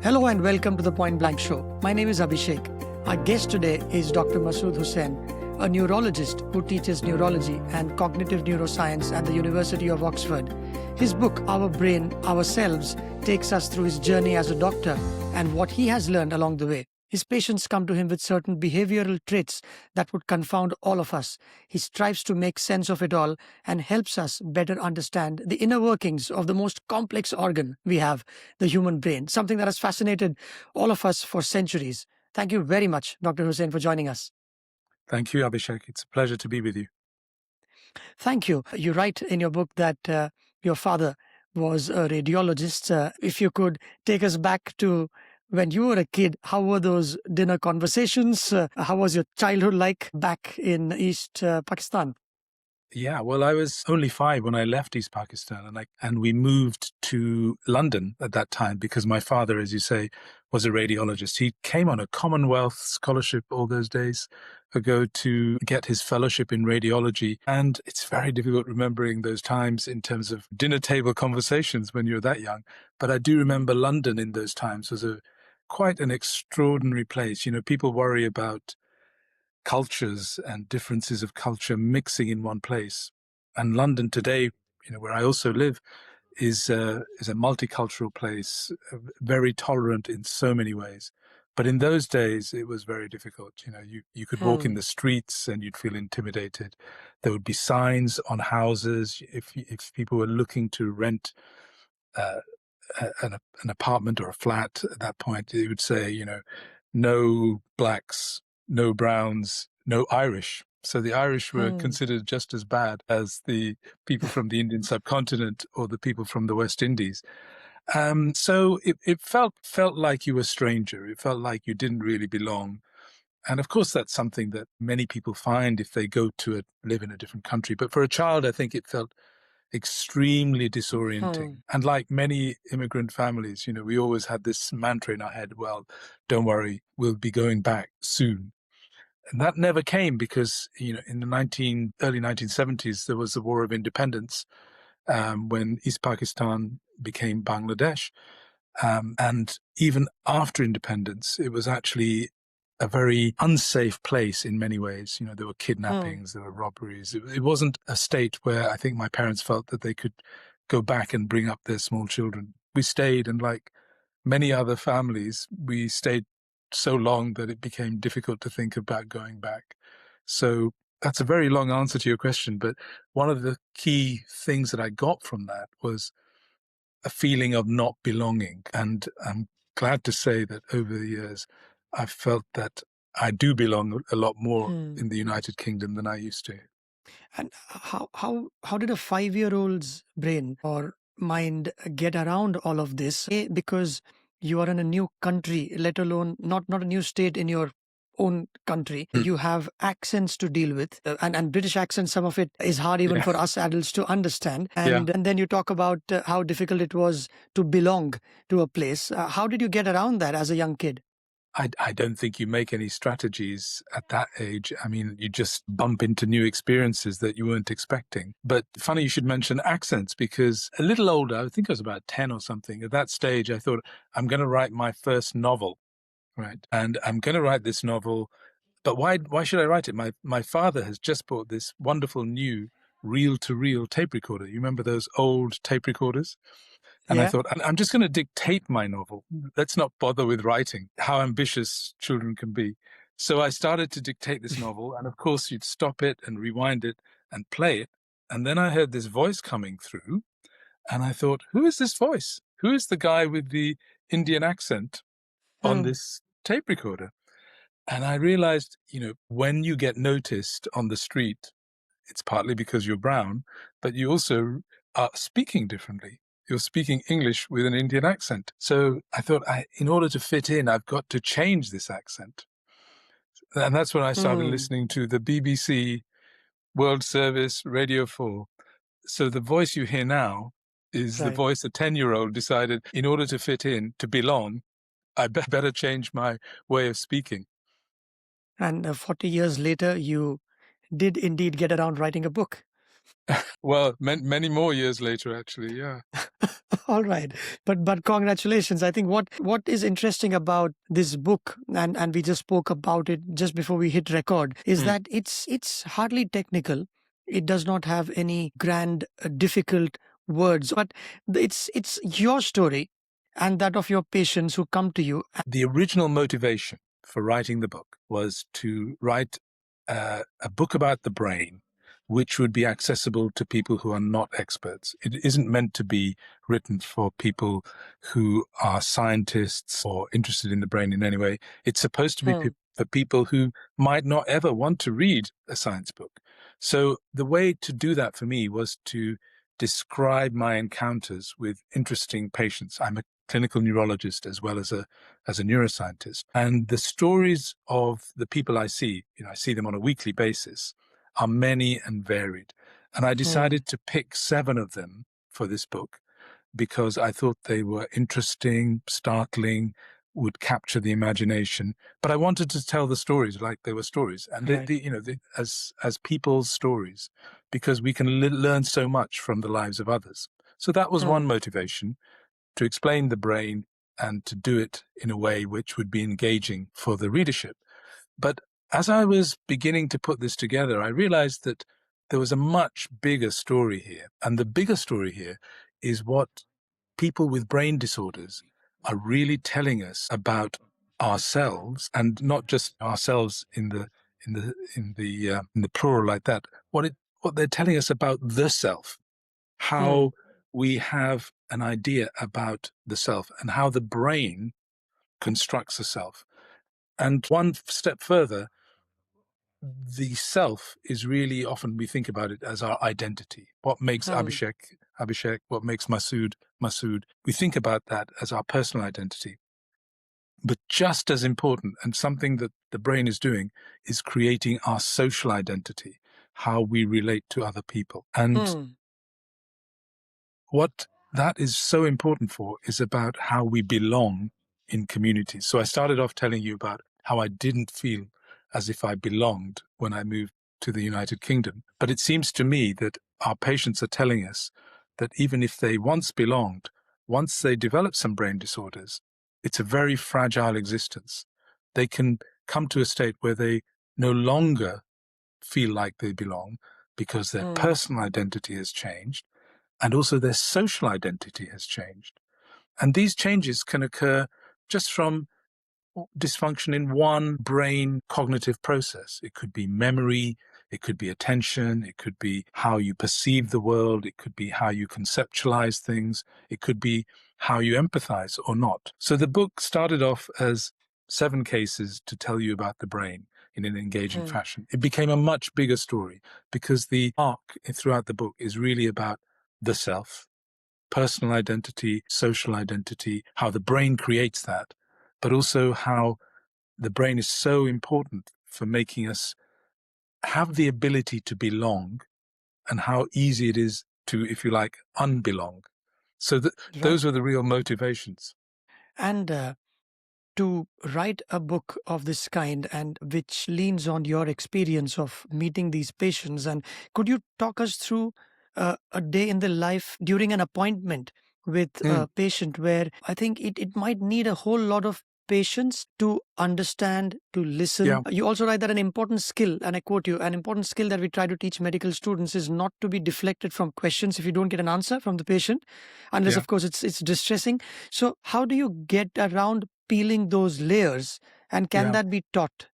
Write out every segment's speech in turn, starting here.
Hello and welcome to the Point Blank Show. My name is Abhishek. Our guest today is Dr. Masud Husain, a neurologist who teaches neurology and cognitive neuroscience at the University of Oxford. His book, Our Brain, Our Selves, takes us through his journey as a doctor and what he has learned along the way. His patients come to him with certain behavioral traits that would confound all of us. He strives to make sense of it all and helps us better understand the inner workings of the most complex organ we have, the human brain, something that has fascinated all of us for centuries. Thank you very much, Dr. Hussain, for joining us. Thank you, Abhishek. It's a pleasure to be with you. Thank you. You write in your book that your father was a radiologist. If you could take us back to when you were a kid, how were those dinner conversations? How was your childhood like back in East Pakistan? Yeah, well, I was only 5 when I left East Pakistan, and we moved to London at that time because my father, as you say, was a radiologist. He came on a Commonwealth scholarship all those days ago to get his fellowship in radiology. And it's very difficult remembering those times in terms of dinner table conversations when you're that young. But I do remember London in those times was quite an extraordinary place. You know, people worry about cultures and differences of culture mixing in one place. And London today, where I also live, is a multicultural place, very tolerant in so many ways. But in those days, it was very difficult. You could walk in the streets and you'd feel intimidated. There would be signs on houses if people were looking to rent uh, an apartment or a flat. At that point, it would say, no blacks, no browns, no Irish. So the Irish were considered just as bad as the people from the Indian subcontinent or the people from the West Indies. So it felt like you were a stranger. It felt like you didn't really belong. And of course, that's something that many people find if they go to live in a different country. But for a child, I think it felt extremely disorienting. And like many immigrant families, we always had this mantra in our head, well, don't worry, we'll be going back soon. And that never came because, in the early 1970s, there was the War of Independence when East Pakistan became Bangladesh. And even after independence, it was actually a very unsafe place in many ways. There were kidnappings, there were robberies. It wasn't a state where I think my parents felt that they could go back and bring up their small children. We stayed, and like many other families, we stayed so long that it became difficult to think about going back. So that's a very long answer to your question, but one of the key things that I got from that was a feeling of not belonging. And I'm glad to say that over the years, I've felt that I do belong a lot more in the United Kingdom than I used to. And how did a 5-year-old's brain or mind get around all of this? Because you are in a new country, let alone not a new state in your own country. You have accents to deal with, and British accent, some of it is hard even for us adults to understand. And then you talk about how difficult it was to belong to a place. How did you get around that as a young kid? I don't think you make any strategies at that age. I mean, you just bump into new experiences that you weren't expecting. But funny you should mention accents, because a little older, I think I was about 10 or something, at that stage I thought, I'm going to write my first novel, right? And I'm going to write this novel, but why should I write it? My father has just bought this wonderful new reel-to-reel tape recorder. You remember those old tape recorders? And I thought, I'm just going to dictate my novel. Let's not bother with writing. How ambitious children can be. So I started to dictate this novel. And of course, you'd stop it and rewind it and play it. And then I heard this voice coming through. And I thought, who is this voice? Who is the guy with the Indian accent on this tape recorder? And I realized, when you get noticed on the street, it's partly because you're brown, but you also are speaking differently. You're speaking English with an Indian accent. So I thought, in order to fit in, I've got to change this accent. And that's when I started listening to the BBC, World Service, Radio 4. So the voice you hear now is the voice a 10-year-old decided, in order to fit in, to belong, I better change my way of speaking. And 40 years later, you did indeed get around writing a book. Well, many more years later, actually. Yeah. All right, but congratulations. I think what is interesting about this book, and we just spoke about it just before we hit record, is Mm. that it's hardly technical. It does not have any grand, difficult words, but it's your story and that of your patients who come to you. The original motivation for writing the book was to write a book about the brain, which would be accessible to people who are not experts. It isn't meant to be written for people who are scientists or interested in the brain in any way. It's supposed to be Hmm. for people who might not ever want to read a science book. So the way to do that for me was to describe my encounters with interesting patients. I'm a clinical neurologist as well as a neuroscientist. And the stories of the people I see, I see them on a weekly basis, are many and varied. And I Hmm. decided to pick 7 of them for this book because I thought they were interesting, startling, would capture the imagination. But I wanted to tell the stories like they were stories, and Right. as people's stories, because we can learn so much from the lives of others. So that was Hmm. one motivation, to explain the brain and to do it in a way which would be engaging for the readership. But as I was beginning to put this together, I realized that there was a much bigger story here. And the bigger story here is what people with brain disorders are really telling us about ourselves, and not just ourselves in the plural like that. What they're telling us about the self, Hmm. how we have an idea about the self and how the brain constructs the self. And one step further, the self is really often we think about it as our identity. What makes Hmm. Abhishek, what makes Masud. We think about that as our personal identity. But just as important, and something that the brain is doing, is creating our social identity, how we relate to other people. And Hmm. what that is so important for is about how we belong in communities. So I started off telling you about how I didn't feel as if I belonged when I moved to the United Kingdom. But it seems to me that our patients are telling us that even if they once belonged, once they develop some brain disorders, it's a very fragile existence. They can come to a state where they no longer feel like they belong because their Hmm. personal identity has changed and also their social identity has changed. And these changes can occur just from dysfunction in one brain cognitive process. It could be memory, it could be attention, it could be how you perceive the world, it could be how you conceptualize things, it could be how you empathize or not. So the book started off as 7 cases to tell you about the brain in an engaging Hmm. fashion. It became a much bigger story because the arc throughout the book is really about the self, personal identity, social identity, how the brain creates that, but also how the brain is so important for making us have the ability to belong and how easy it is to, if you like, unbelong. So Right. those were the real motivations. And to write a book of this kind and which leans on your experience of meeting these patients, and could you talk us through a day in the life during an appointment with Mm, a patient where I think it might need a whole lot of patience to understand, to yeah, listen. You also write that an important skill, and I quote you, an important skill that we try to teach medical students is not to be deflected from questions if you don't get an answer from the patient, unless yeah, of course it's distressing. So how do you get around peeling those layers, and can yeah. that be taught?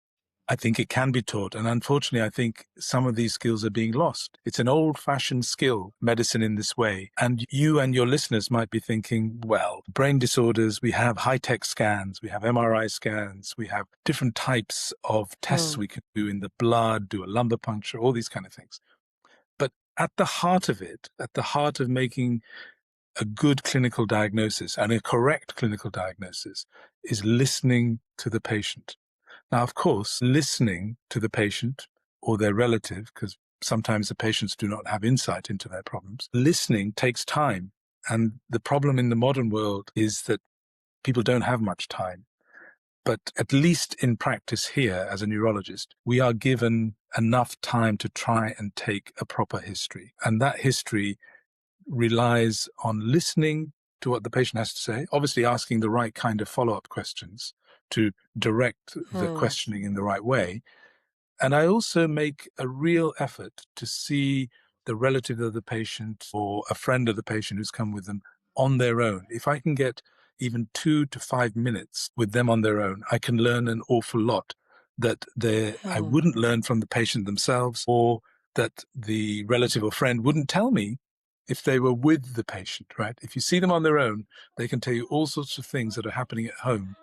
I think it can be taught. And unfortunately, I think some of these skills are being lost. It's an old fashioned skill, medicine in this way. And you and your listeners might be thinking, well, brain disorders, we have high tech scans, we have MRI scans, we have different types of tests Hmm. we can do in the blood, do a lumbar puncture, all these kind of things. But at the heart of it, at the heart of making a good clinical diagnosis and a correct clinical diagnosis is listening to the patient. Now, of course, listening to the patient or their relative, because sometimes the patients do not have insight into their problems, listening takes time. And the problem in the modern world is that people don't have much time. But at least in practice here as a neurologist, we are given enough time to try and take a proper history. And that history relies on listening to what the patient has to say, obviously asking the right kind of follow-up questions to direct the questioning in the right way. And I also make a real effort to see the relative of the patient or a friend of the patient who's come with them on their own. If I can get even 2 to 5 minutes with them on their own, I can learn an awful lot that I wouldn't learn from the patient themselves, or that the relative or friend wouldn't tell me if they were with the patient, right? If you see them on their own, they can tell you all sorts of things that are happening at home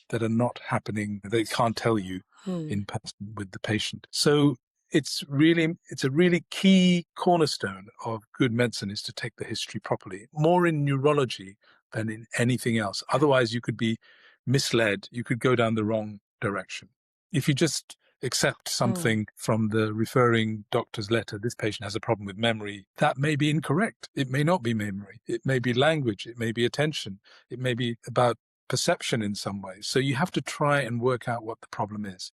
that are not happening, they can't tell you in person with the patient. So it's a really key cornerstone of good medicine is to take the history properly, more in neurology than in anything else. Otherwise, you could be misled. You could go down the wrong direction. If you just accept something from the referring doctor's letter, this patient has a problem with memory, that may be incorrect. It may not be memory. It may be language. It may be attention. It may be about perception in some ways. So you have to try and work out what the problem is.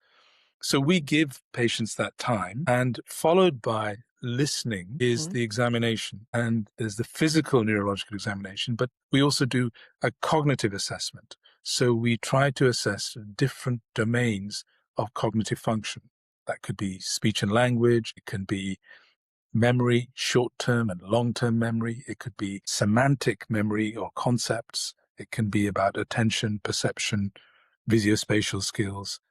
So we give patients that time, and followed by listening is the examination. And there's the physical neurological examination, but we also do a cognitive assessment. So we try to assess different domains of cognitive function. That could be speech and language. It can be memory, short-term and long-term memory. It could be semantic memory or concepts. It can be about attention, perception, visuospatial skills,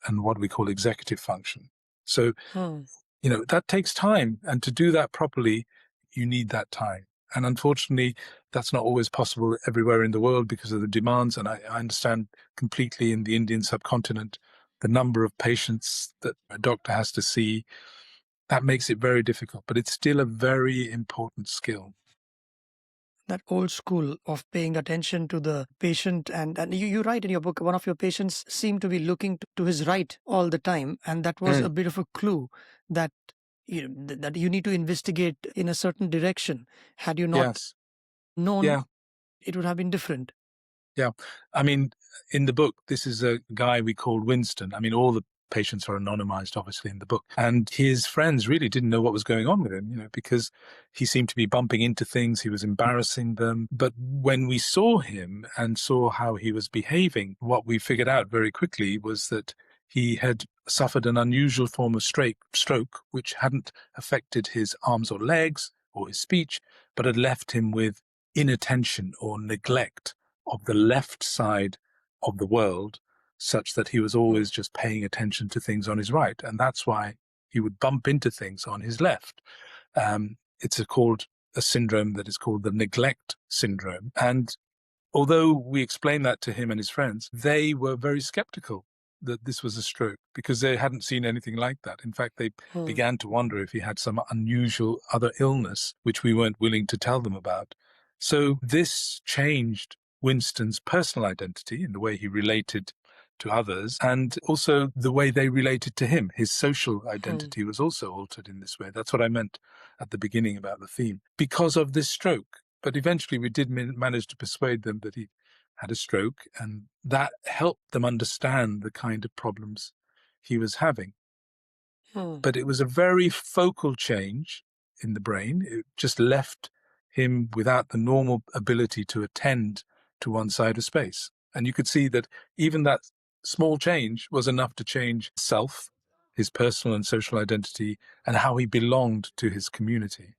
and what we call executive function. So, that takes time. And to do that properly, you need that time. And unfortunately, that's not always possible everywhere in the world because of the demands. And I understand completely in the Indian subcontinent, the number of patients that a doctor has to see, that makes it very difficult. But it's still a very important skill. That old school of paying attention to the patient, and you write in your book, one of your patients seemed to be looking to his right all the time, and that was a bit of a clue that that you need to investigate in a certain direction. Had you not Yes. known, Yeah. it would have been different. Yeah. I mean, in the book, this is a guy we called Winston. I mean, all the patients are anonymized, obviously, in the book. And his friends really didn't know what was going on with him, because he seemed to be bumping into things. He was embarrassing them. But when we saw him and saw how he was behaving, what we figured out very quickly was that he had suffered an unusual form of stroke, which hadn't affected his arms or legs or his speech, but had left him with inattention or neglect of the left side of the world, such that he was always just paying attention to things on his right. And that's why he would bump into things on his left. It's called a syndrome that is called the neglect syndrome. And although we explained that to him and his friends, they were very skeptical that this was a stroke because they hadn't seen anything like that. In fact, they began to wonder if he had some unusual other illness, which we weren't willing to tell them about. So this changed Winston's personal identity in the way he related to others, and also the way they related to him. His social identity was also altered in this way. That's what I meant at the beginning about the theme, because of this stroke. But eventually we did manage to persuade them that he had a stroke, and that helped them understand the kind of problems he was having. But it was a very focal change in the brain. It just left him without the normal ability to attend to one side of space. And you could see that even that small change was enough to change self, his personal and social identity, and how he belonged to his community.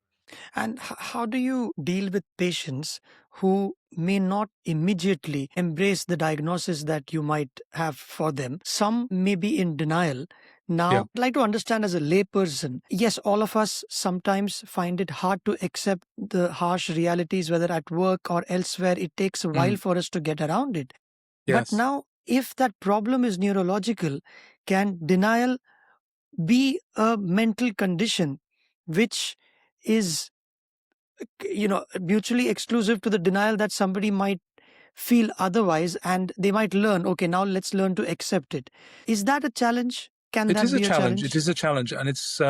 And how do you deal with patients who may not immediately embrace the diagnosis that you might have for them? Some may be in denial. Now, Yeah. I'd like to understand as a layperson, yes, all of us sometimes find it hard to accept the harsh realities, whether at work or elsewhere. It takes a while for us to get around it. But Yes. now, if that problem is neurological, can denial be a mental condition which is mutually exclusive to the denial that somebody might feel otherwise, and they might learn, okay, now let's learn to accept it? Is that a challenge? Can It that is a be a challenge. It challenge? is a challenge, and it's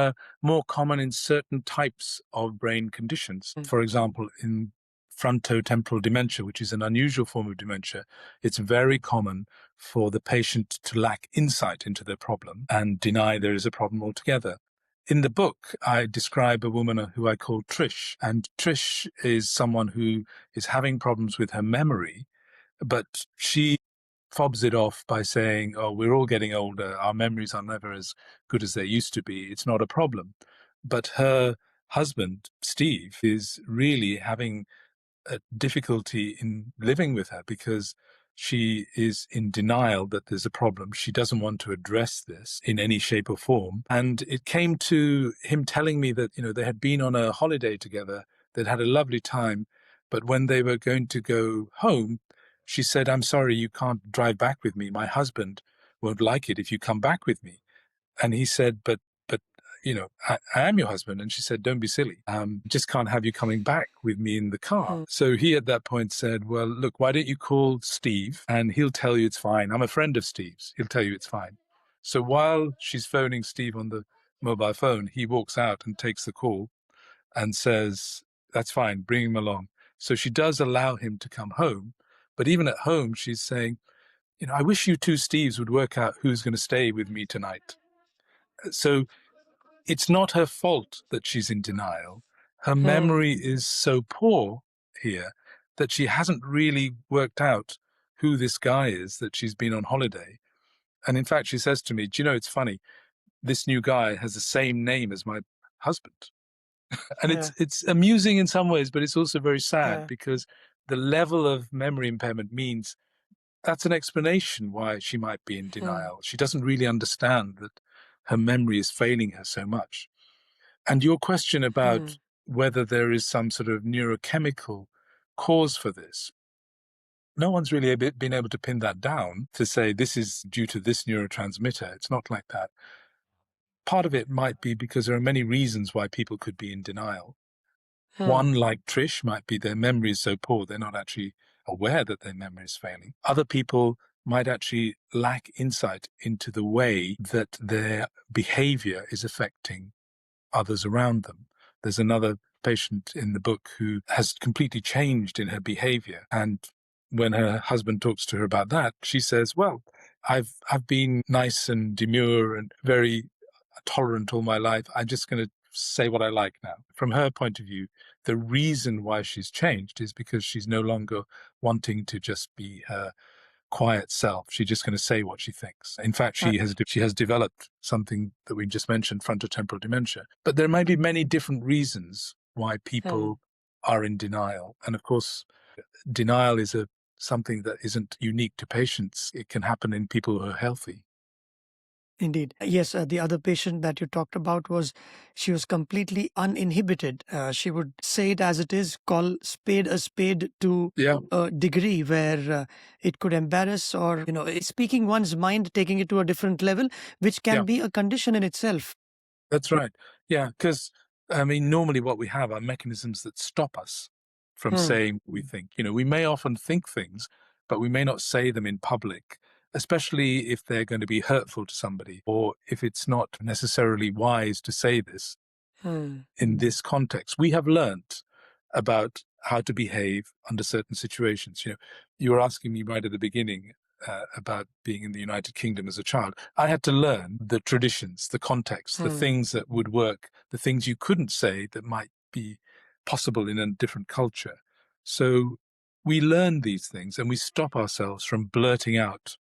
more common in certain types of brain conditions. For example, in frontotemporal dementia, which is an unusual form of dementia. It's very common for the patient to lack insight into their problem and deny there is a problem altogether. In the book, I describe a woman who I call Trish, and Trish is someone who is having problems with her memory, but she fobs it off by saying, oh, we're all getting older. Our memories are never as good as they used to be. It's not a problem. But her husband, Steve, is really having a difficulty in living with her because she is in denial that there's a problem. She doesn't want to address this in any shape or form. And it came to him telling me that, they had been on a holiday together. They'd had a lovely time. But when they were going to go home, she said, I'm sorry, you can't drive back with me. My husband won't like it if you come back with me. And he said, but I am your husband. And she said, don't be silly. Just can't have you coming back with me in the car. So he at that point said, well, look, why don't you call Steve and he'll tell you it's fine. I'm a friend of Steve's. He'll tell you it's fine. So while she's phoning Steve on the mobile phone, he walks out and takes the call and says, that's fine, bring him along. So she does allow him to come home. But even at home, she's saying, I wish you two Steves would work out who's going to stay with me tonight. So it's not her fault that she's in denial. Her memory is so poor here that she hasn't really worked out who this guy is that she's been on holiday. And in fact, she says to me, do you know, it's funny, this new guy has the same name as my husband. And it's amusing in some ways, but it's also very sad because the level of memory impairment means that's an explanation why she might be in denial. She doesn't really understand that her memory is failing her so much. And your question about whether there is some sort of neurochemical cause for this, no one's really been able to pin that down to say this is due to this neurotransmitter. It's not like that. Part of it might be because there are many reasons why people could be in denial. One, like Trish, might be their memory is so poor they're not actually aware that their memory is failing. Other people might actually lack insight into the way that their behavior is affecting others around them. There's another patient in the book who has completely changed in her behavior. And when her husband talks to her about that, she says, well, I've been nice and demure and very tolerant all my life. I'm just going to say what I like now. From her point of view, the reason why she's changed is because she's no longer wanting to just be her quiet self. She's just going to say what she thinks. In fact, she has developed something that we just mentioned, frontotemporal dementia. But there might be many different reasons why people are in denial. And of course, denial is something that isn't unique to patients. It can happen in people who are healthy. Indeed. Yes, the other patient that you talked about she was completely uninhibited. She would say it as it is, call spade a spade to a degree where it could embarrass or, speaking one's mind, taking it to a different level, which can be a condition in itself. That's right. Yeah, because, normally what we have are mechanisms that stop us from saying what we think. We may often think things, but we may not say them in public, especially if they're going to be hurtful to somebody or if it's not necessarily wise to say this in this context. We have learnt about how to behave under certain situations. You were asking me right at the beginning about being in the United Kingdom as a child. I had to learn the traditions, the context, the things that would work, the things you couldn't say that might be possible in a different culture. So we learn these things and we stop ourselves from blurting out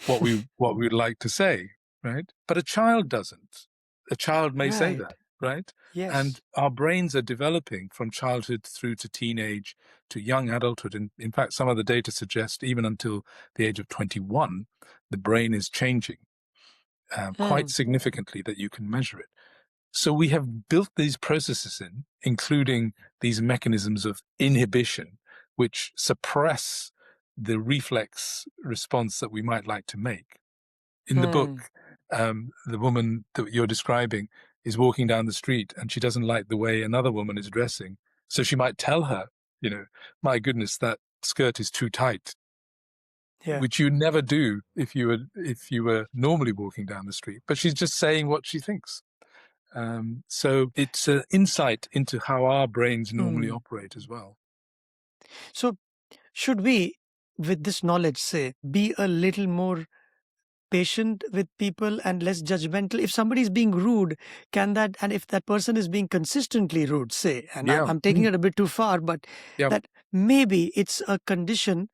what we would like to say, right? But a child doesn't. A child may say that, right? Yes. And our brains are developing from childhood through to teenage to young adulthood. And in fact, some of the data suggest even until the age of 21, the brain is changing quite significantly that you can measure it. So we have built these processes including these mechanisms of inhibition, which suppress the reflex response that we might like to make. In the book, the woman that you're describing is walking down the street and she doesn't like the way another woman is dressing. So she might tell her, my goodness, that skirt is too tight, which you never do if you were normally walking down the street. But she's just saying what she thinks. So it's an insight into how our brains normally operate as well. So, should we, with this knowledge, say, be a little more patient with people and less judgmental? If somebody is being rude, can that, and if that person is being consistently rude, say, and Yeah. I'm taking it a bit too far, but Yeah. that maybe it's a condition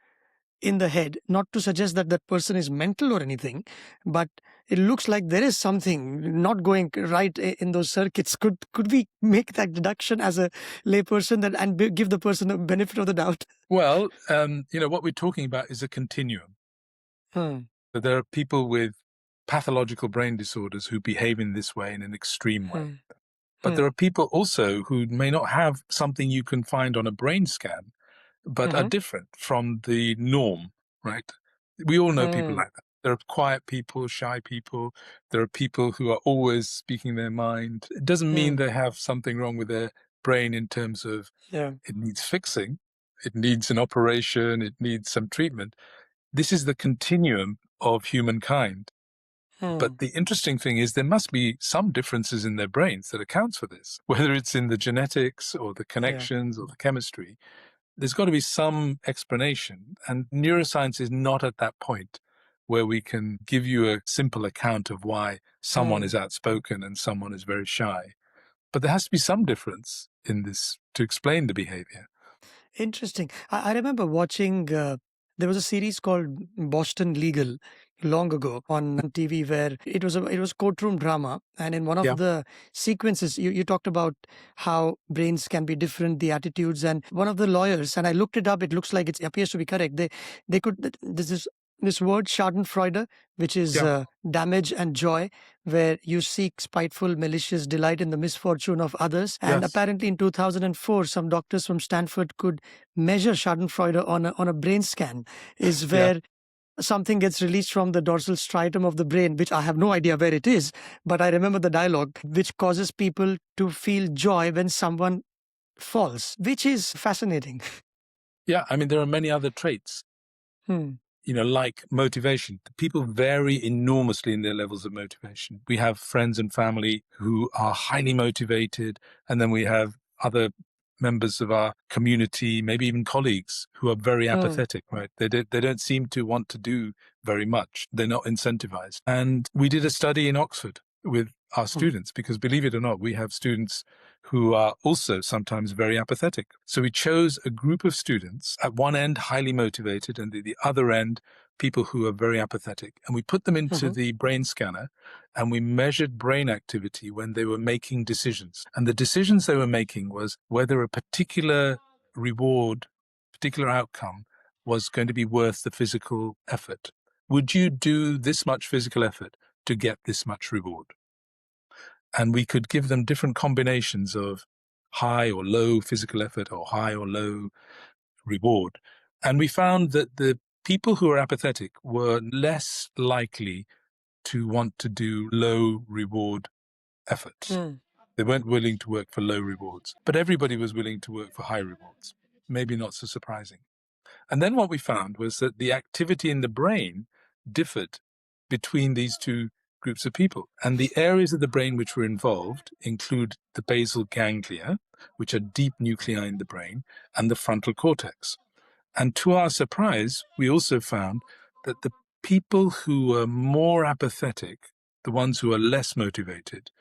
in the head, not to suggest that that person is mental or anything, but it looks like there is something not going right in those circuits. Could we make that deduction as a layperson, that and give the person a benefit of the doubt? Well, what we're talking about is a continuum. Hmm. That there are people with pathological brain disorders who behave in this way, in an extreme way. Hmm. But Hmm. there are people also who may not have something you can find on a brain scan, but are Hmm. different from the norm, right? We all know people Hmm. like that. There are quiet people, shy people. There are people who are always speaking their mind. It doesn't mean Hmm. they have something wrong with their brain in terms of Yeah. it needs fixing, it needs an operation, it needs some treatment. This is the continuum of humankind. Hmm. But the interesting thing is there must be some differences in their brains that accounts for this, whether it's in the genetics or the Yeah. connections or the chemistry. There's got to be some explanation. And neuroscience is not at that point where we can give you a simple account of why someone Hmm. is outspoken and someone is very shy. But there has to be some difference in this to explain the behavior. Interesting. I remember watching. There was a series called Boston Legal long ago on TV, where it was courtroom drama, and in one of Yeah. the sequences, you talked about how brains can be different, the attitudes, and one of the lawyers, and I looked it up. It looks like it appears to be correct. They could this word Schadenfreude, which is Yeah. damage and joy, where you seek spiteful, malicious delight in the misfortune of others. And Yes. apparently, in 2004, some doctors from Stanford could measure Schadenfreude on a brain scan, is Yeah. where something gets released from the dorsal striatum of the brain, which I have no idea where it is, but I remember the dialogue, which causes people to feel joy when someone falls, which is fascinating. Yeah. I mean, there are many other traits, Hmm. like motivation. People vary enormously in their levels of motivation. We have friends and family who are highly motivated, and then we have other members of our community, maybe even colleagues, who are very Hmm. apathetic, right? They don't seem to want to do very much. They're not incentivized. And we did a study in Oxford with our Hmm. students, because believe it or not, we have students who are also sometimes very apathetic. So we chose a group of students, at one end highly motivated, and at the other end people who are very apathetic. And we put them into Hmm. the brain scanner, and we measured brain activity when they were making decisions. And the decisions they were making was whether a particular reward, particular outcome was going to be worth the physical effort. Would you do this much physical effort to get this much reward? And we could give them different combinations of high or low physical effort or high or low reward. And we found that the people who were apathetic were less likely to want to do low reward efforts. Hmm. They weren't willing to work for low rewards, but everybody was willing to work for high rewards. Maybe not so surprising. And then what we found was that the activity in the brain differed between these two groups of people. And the areas of the brain which were involved include the basal ganglia, which are deep nuclei in the brain, and the frontal cortex. And to our surprise, we also found that the people who were more apathetic, the ones who are less motivated,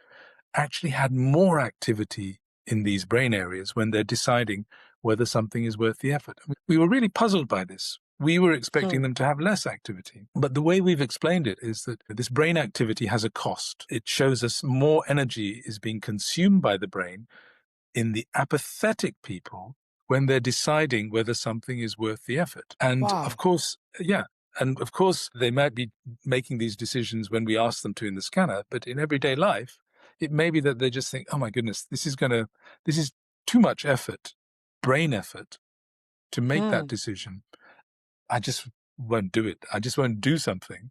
actually had more activity in these brain areas when they're deciding whether something is worth the effort. We were really puzzled by this. We were expecting Hmm. them to have less activity. But the way we've explained it is that this brain activity has a cost. It shows us more energy is being consumed by the brain in the apathetic people when they're deciding whether something is worth the effort. And of Wow. course, yeah. And of course, they might be making these decisions when we ask them to in the scanner, but in everyday life, it may be that they just think, oh my goodness, this is too much effort, brain effort to make that Hmm. decision. I just won't do it. I just won't do something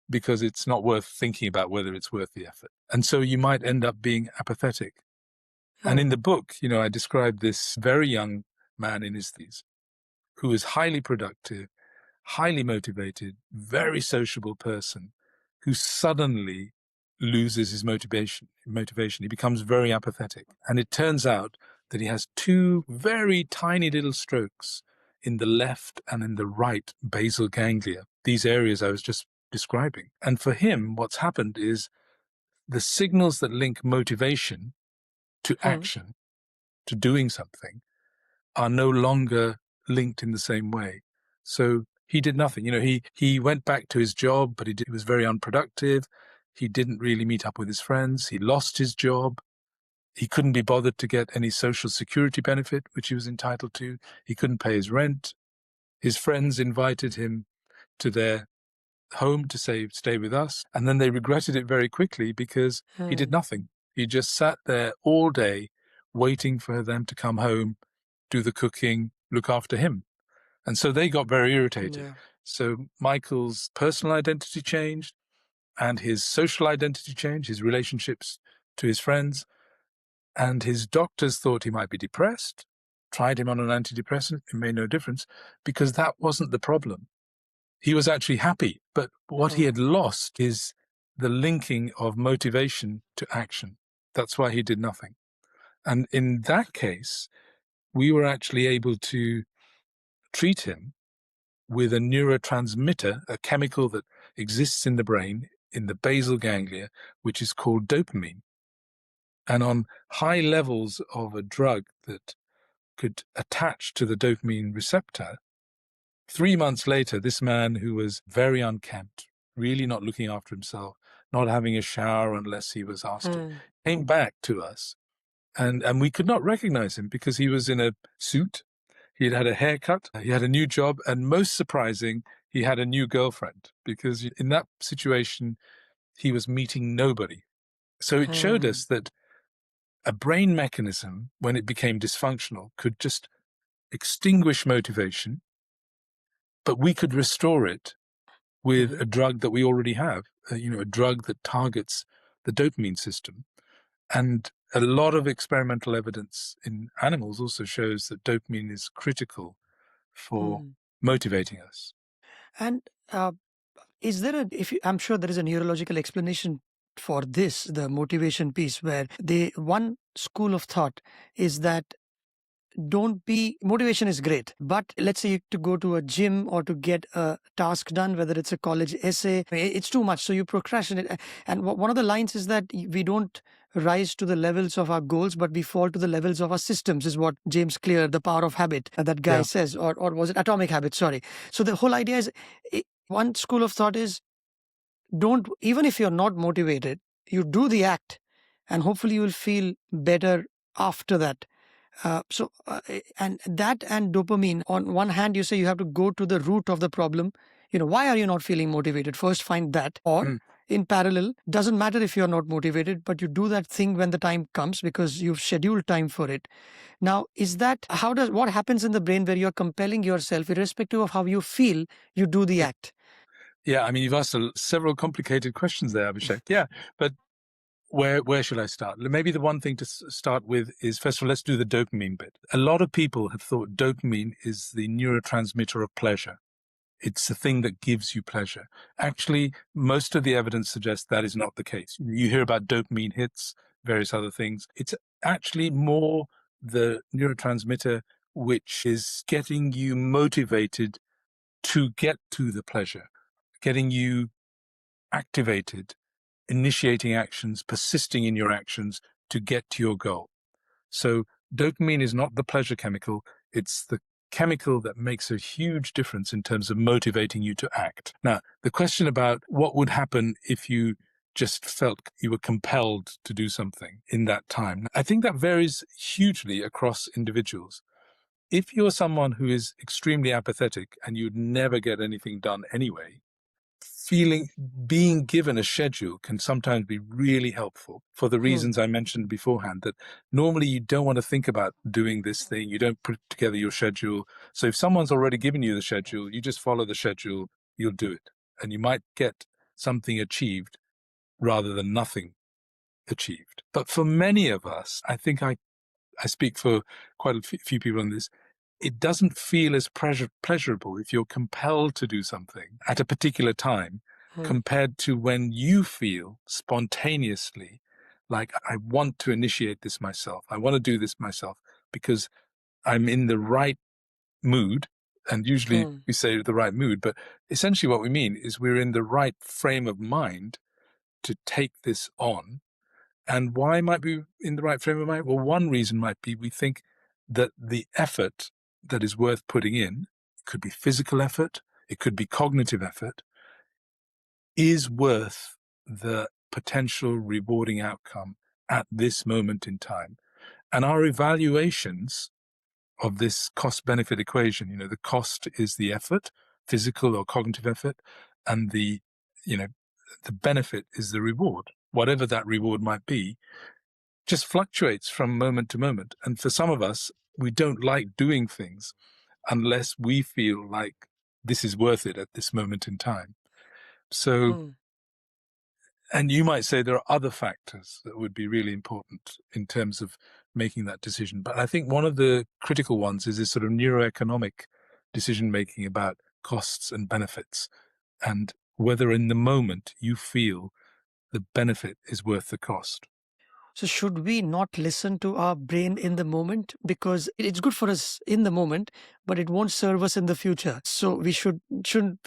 because it's not worth thinking about whether it's worth the effort. And so you might end up being apathetic. And in Hmm. the book, I described this very young man in his 30s who is highly productive, highly motivated, very sociable person who suddenly loses his motivation. He becomes very apathetic. And it turns out that he has two very tiny little strokes in the left and in the right basal ganglia, these areas I was just describing. And for him, what's happened is the signals that link motivation to action, to doing something, are no longer linked in the same way. So he did nothing. He went back to his job, but he was very unproductive. He didn't really meet up with his friends. He lost his job. He couldn't be bothered to get any social security benefit, which he was entitled to. He couldn't pay his rent. His friends invited him to their home to say, stay with us. And then they regretted it very quickly because he did nothing. He just sat there all day waiting for them to come home, do the cooking, look after him. And so they got very irritated. Yeah. So Michael's personal identity changed and his social identity changed, his relationships to his friends. And his doctors thought he might be depressed, tried him on an antidepressant. It made no difference because that wasn't the problem. He was actually happy, but what he had lost is the linking of motivation to action. That's why he did nothing. And in that case, we were actually able to treat him with a neurotransmitter, a chemical that exists in the brain, in the basal ganglia, which is called dopamine. And on high levels of a drug that could attach to the dopamine receptor, 3 months later, this man who was very unkempt, really not looking after himself, not having a shower unless he was asked to, came back to us. And we could not recognize him because he was in a suit. He had had a haircut. He had a new job. And most surprising, he had a new girlfriend because in that situation, he was meeting nobody. So it showed us that a brain mechanism, when it became dysfunctional, could just extinguish motivation, but we could restore it with a drug that we already have, a drug that targets the dopamine system. And a lot of experimental evidence in animals also shows that dopamine is critical for motivating us. And is there I'm sure there is a neurological explanation for this, the motivation piece, where one school of thought is that motivation is great, but let's say to go to a gym or to get a task done, whether it's a college essay, it's too much. So you procrastinate. And one of the lines is that we don't rise to the levels of our goals, but we fall to the levels of our systems, is what James Clear, The Power of Habit, that guy says, or was it Atomic Habits? Sorry. So the whole idea is, one school of thought is, even if you're not motivated, you do the act and hopefully you will feel better after that. And dopamine, on one hand, you say you have to go to the root of the problem. Why are you not feeling motivated? First, find that. Or in parallel, doesn't matter if you're not motivated, but you do that thing when the time comes because you've scheduled time for it. Now, what happens in the brain where you're compelling yourself, irrespective of how you feel, you do the act? Yeah, I mean, you've asked several complicated questions there, Abhishek. Yeah, but where should I start? Maybe the one thing to start with is, first of all, let's do the dopamine bit. A lot of people have thought dopamine is the neurotransmitter of pleasure. It's the thing that gives you pleasure. Actually, most of the evidence suggests that is not the case. You hear about dopamine hits, various other things. It's actually more the neurotransmitter which is getting you motivated to get to the pleasure, getting you activated, initiating actions, persisting in your actions to get to your goal. So dopamine is not the pleasure chemical. It's the chemical that makes a huge difference in terms of motivating you to act. Now, the question about what would happen if you just felt you were compelled to do something in that time, I think that varies hugely across individuals. If you're someone who is extremely apathetic and you'd never get anything done anyway, being given a schedule can sometimes be really helpful for the reasons I mentioned beforehand, that normally you don't want to think about doing this thing. You don't put together your schedule. So if someone's already given you the schedule, you just follow the schedule, you'll do it. And you might get something achieved rather than nothing achieved. But for many of us, I think I speak for quite a few people on this, it doesn't feel as pleasurable if you're compelled to do something at a particular time compared to when you feel spontaneously like, I want to initiate this myself. I want to do this myself because I'm in the right mood And usually we say the right mood, but essentially what we mean is we're in the right frame of mind to take this on. And why might we be in the right frame of mind? Well, one reason might be we think that the effort that is worth putting in, it could be physical effort, it could be cognitive effort, is worth the potential rewarding outcome at this moment in time. And our evaluations of this cost-benefit equation, the cost is the effort, physical or cognitive effort, and the benefit is the reward, whatever that reward might be, just fluctuates from moment to moment. And for some of us, we don't like doing things unless we feel like this is worth it at this moment in time. So, and you might say there are other factors that would be really important in terms of making that decision. But I think one of the critical ones is this sort of neuroeconomic decision-making about costs and benefits, and whether in the moment you feel the benefit is worth the cost. So should we not listen to our brain in the moment? Because it's good for us in the moment, but it won't serve us in the future. So we shouldn't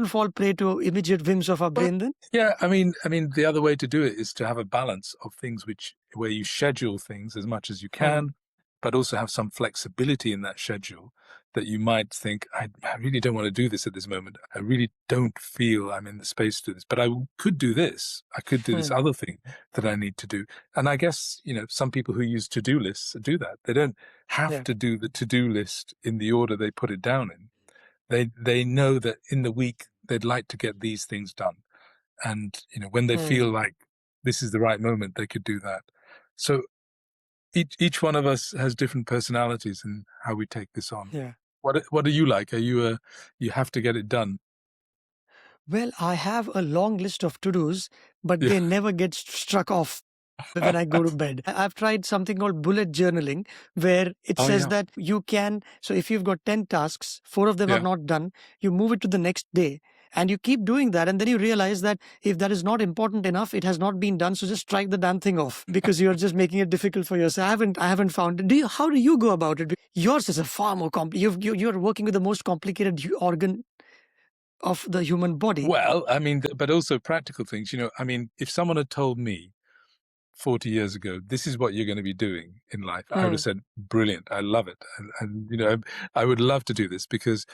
fall prey to immediate whims of our brain then? Yeah, I mean, the other way to do it is to have a balance of things where you schedule things as much as you can, but also have some flexibility in that schedule that you might think, I really don't want to do this at this moment. I really don't feel I'm in the space to do this, but I could do this. I could do this other thing that I need to do. And I guess, some people who use to-do lists do that. They don't have to do the to-do list in the order they put it down in. They know that in the week they'd like to get these things done. And, when they feel like this is the right moment, they could do that. So each one of us has different personalities in how we take this on. Yeah. What are you like? Are you you have to get it done? Well, I have a long list of to-dos, but they never get struck off when I go to bed. I've tried something called bullet journaling, where it says that you can, so if you've got 10 tasks, 4 of them are not done, you move it to the next day. And you keep doing that, and then you realize that if that is not important enough, it has not been done. So just strike the damn thing off, because you're just making it difficult for yourself. I haven't found it. How do you go about it? Yours is a far more you're working with the most complicated organ of the human body. Well, but also practical things. If someone had told me 40 years ago, this is what you're going to be doing in life, I would have said, brilliant, I love it. And I would love to do this because,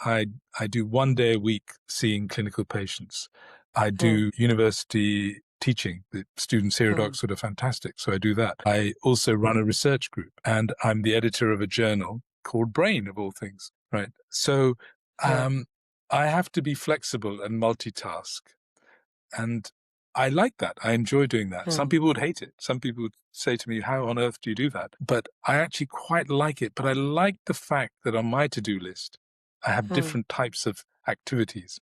I do 1 day a week seeing clinical patients. I do university teaching. The students here at Oxford are fantastic. So I do that. I also run a research group, and I'm the editor of a journal called Brain, of all things, right? So I have to be flexible and multitask. And I like that. I enjoy doing that. Some people would hate it. Some people would say to me, how on earth do you do that? But I actually quite like it. But I like the fact that on my to-do list, I have different types of activities.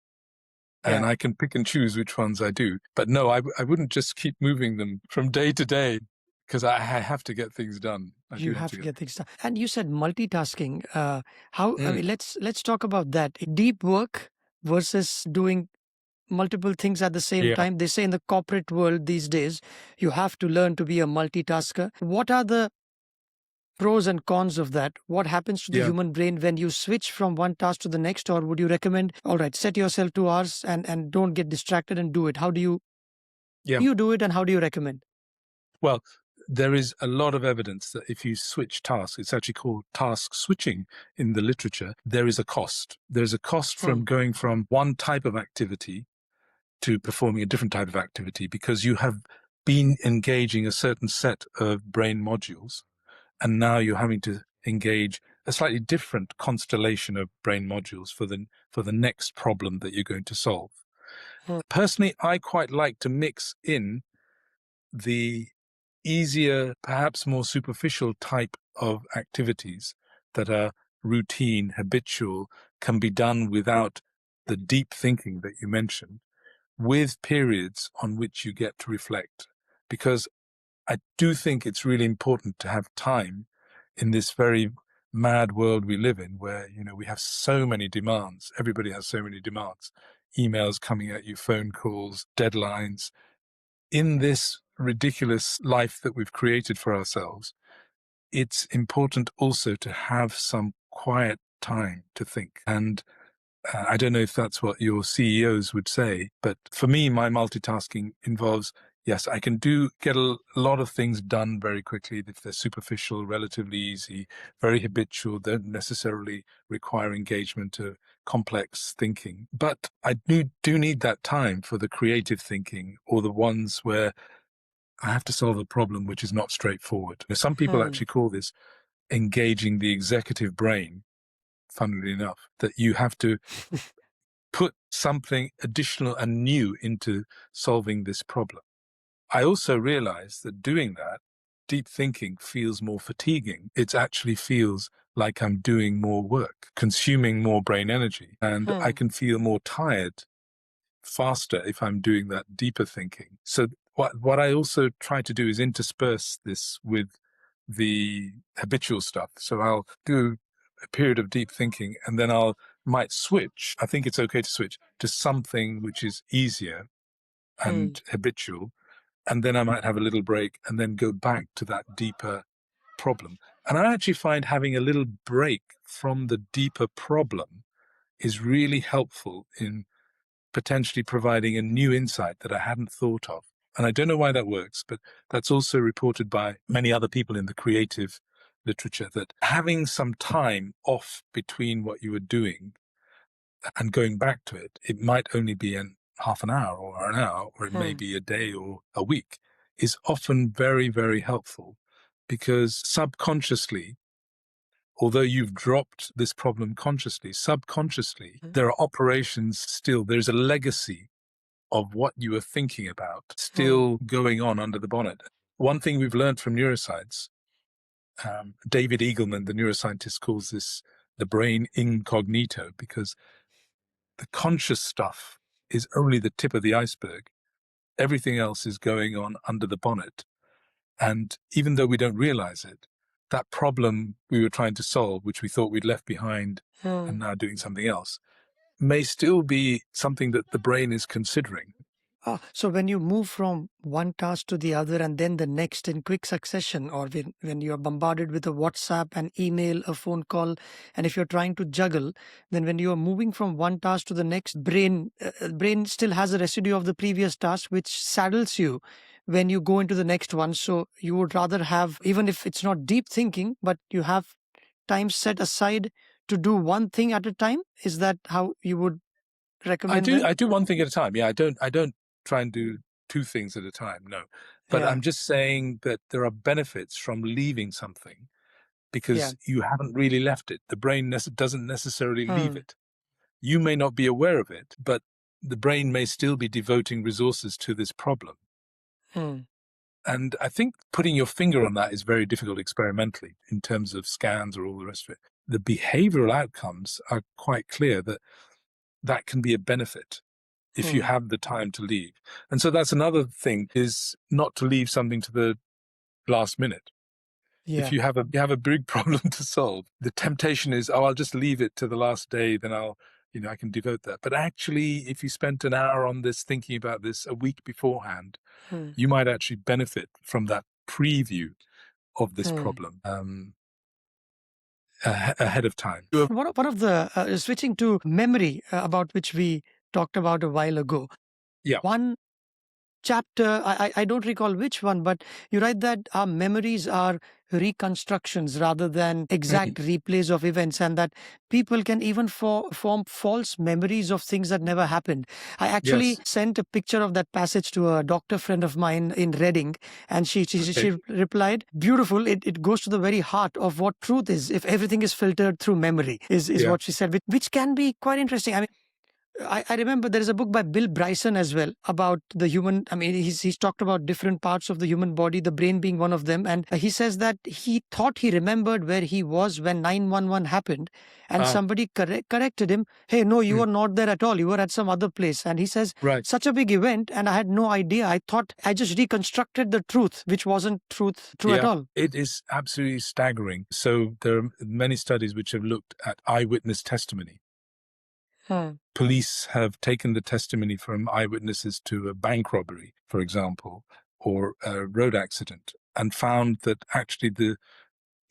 And I can pick and choose which ones I do. But no, I wouldn't just keep moving them from day to day, because I have to get things done. You have to get things done. And you said multitasking. Let's talk about that. Deep work versus doing multiple things at the same time. They say in the corporate world these days, you have to learn to be a multitasker. What are the pros and cons of that? What happens to the human brain when you switch from one task to the next? Or would you recommend, all right, set yourself 2 hours and don't get distracted and do it? How do you do it, and how do you recommend? Well, there is a lot of evidence that if you switch tasks, it's actually called task switching in the literature, there is a cost. There's a cost from going from one type of activity to performing a different type of activity, because you have been engaging a certain set of brain modules, and now you're having to engage a slightly different constellation of brain modules for the next problem that you're going to solve. Personally, I quite like to mix in the easier, perhaps more superficial type of activities that are routine, habitual, can be done without the deep thinking that you mentioned, with periods on which you get to reflect. Because I do think it's really important to have time in this very mad world we live in, where, we have so many demands. Everybody has so many demands. Emails coming at you, phone calls, deadlines. In this ridiculous life that we've created for ourselves, it's important also to have some quiet time to think. And I don't know if that's what your CEOs would say, but for me, my multitasking involves, yes, I can get a lot of things done very quickly if they're superficial, relatively easy, very habitual, don't necessarily require engagement to complex thinking. But I do need that time for the creative thinking, or the ones where I have to solve a problem which is not straightforward. Some people Hmm. actually call this engaging the executive brain, funnily enough, that you have to put something additional and new into solving this problem. I also realized that doing that, deep thinking feels more fatiguing. It actually feels like I'm doing more work, consuming more brain energy, and I Hmm. can feel more tired faster if I'm doing that deeper thinking. So what I also try to do is intersperse this with the habitual stuff. So I'll do a period of deep thinking, and then might switch. I think it's okay to switch to something which is easier Hmm. and habitual, and then I might have a little break and then go back to that deeper problem. And I actually find having a little break from the deeper problem is really helpful in potentially providing a new insight that I hadn't thought of. And I don't know why that works, but that's also reported by many other people in the creative literature, that having some time off between what you were doing and going back to it, it might only be in half an hour or an hour, or it may Hmm. be a day or a week, is often very, very helpful, because subconsciously, although you've dropped this problem consciously, subconsciously, Hmm. there are operations still, there's a legacy of what you were thinking about Hmm. still going on under the bonnet. One thing we've learned from neuroscience, David Eagleman, the neuroscientist, calls this the brain incognito, because the conscious stuff is only the tip of the iceberg. Everything else is going on under the bonnet. And even though we don't realize it, that problem we were trying to solve, which we thought we'd left behind Hmm. and now doing something else, may still be something that the brain is considering. So when you move from one task to the other and then the next in quick succession, or when you're bombarded with a WhatsApp, an email, a phone call, and if you're trying to juggle, then when you are moving from one task to the next, brain still has a residue of the previous task, which saddles you when you go into the next one. So you would rather have, even if it's not deep thinking, but you have time set aside to do one thing at a time. Is that how you would recommend then? I do one thing at a time. Yeah, I don't try and do two things at a time. No. But Yeah. I'm just saying that there are benefits from leaving something Yeah. because you haven't really left it. The brain doesn't necessarily leave Hmm. it. You may not be aware of it, but the brain may still be devoting resources to this problem. Hmm. And I think putting your finger on that is very difficult experimentally in terms of scans or all the rest of it. The behavioral outcomes are quite clear that that can be a benefit if you Hmm. have the time to leave. And so that's another thing, is not to leave something to the last minute. If Yeah. you have a big problem to solve, the temptation is, oh, I'll just leave it to the last day, then I can devote that. But actually, if you spent an hour on this, thinking about this a week beforehand, Hmm. you might actually benefit from that preview of this Hmm. problem ahead of time. One of the switching to memory, about which we talked about a while ago. Yeah. One chapter, I don't recall which one, but you write that our memories are reconstructions rather than exact replays of events, and that people can even form false memories of things that never happened. I actually Yes. sent a picture of that passage to a doctor friend of mine in Reading, and Okay. she replied, "Beautiful. It goes to the very heart of what truth is. If everything is filtered through memory, is Yeah. what she said, which can be quite interesting. I mean, I remember there is a book by Bill Bryson as well about the human. I mean, he's talked about different parts of the human body, the brain being one of them. And he says that he thought he remembered where he was when 911 happened. And Ah, somebody corrected him. Hey, no, you mm, were not there at all. You were at some other place. And he says, right. such a big event. And I had no idea. I thought I just reconstructed the truth, which wasn't true at Yeah, all. it is absolutely staggering. So there are many studies which have looked at eyewitness testimony. Hmm. Police have taken the testimony from eyewitnesses to a bank robbery, for example, or a road accident, and found that actually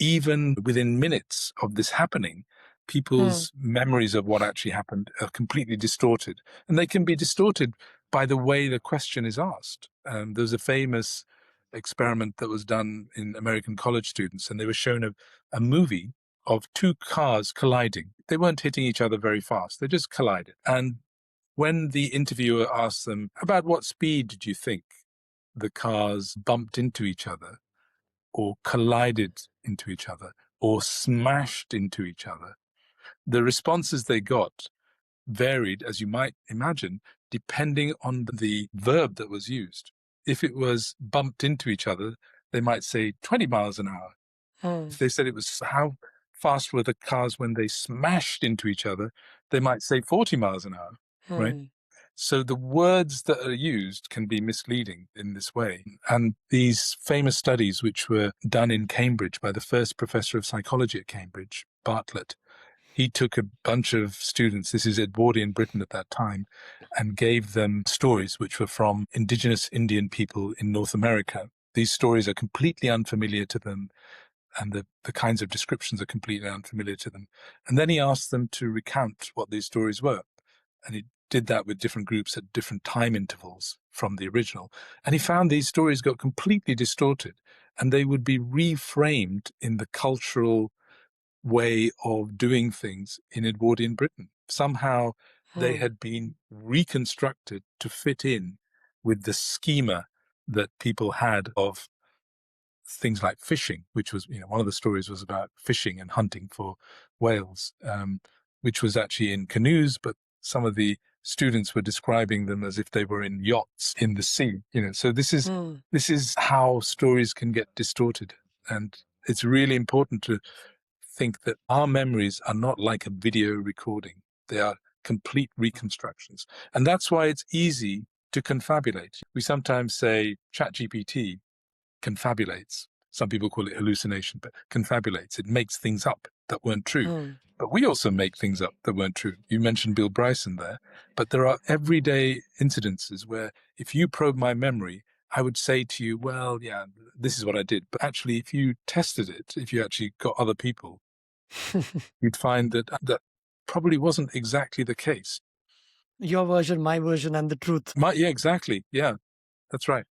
even within minutes of this happening, people's memories of what actually happened are completely distorted. And they can be distorted by the way the question is asked. There's a famous experiment that was done in American college students, and they were shown a movie of two cars colliding. They weren't hitting each other very fast, they just collided. And when the interviewer asked them, about what speed did you think the cars bumped into each other, or collided into each other, or smashed into each other, the responses they got varied, as you might imagine, depending on the verb that was used. If it was bumped into each other, they might say 20 miles an hour. If they said it was how fast were the cars when they smashed into each other, they might say 40 miles an hour, right? So the words that are used can be misleading in this way. And these famous studies, which were done in Cambridge by the first professor of psychology at Cambridge, Bartlett, he took a bunch of students, this is Edwardian Britain at that time, and gave them stories which were from indigenous Indian people in North America. These stories are completely unfamiliar to them, and the kinds of descriptions are completely unfamiliar to them. And then he asked them to recount what these stories were. And he did that with different groups at different time intervals from the original. And he found these stories got completely distorted, and they would be reframed in the cultural way of doing things in Edwardian Britain. Somehow they had been reconstructed to fit in with the schema that people had of things like fishing, which was, one of the stories was about fishing and hunting for whales, which was actually in canoes, but some of the students were describing them as if they were in yachts in the sea. So this is how stories can get distorted, and it's really important to think that our memories are not like a video recording. They are complete reconstructions. And that's why it's easy to confabulate. We sometimes say ChatGPT confabulates. Some people call it hallucination, but confabulates. It makes things up that weren't true. But we also make things up that weren't true. You mentioned Bill Bryson there, but there are everyday incidences where if you probe my memory, I would say to you, well, yeah, this is what I did. But actually, if you tested it, if you actually got other people, you'd find that that probably wasn't exactly the case. Your version, my version, and the truth. Yeah, exactly. Yeah, that's right.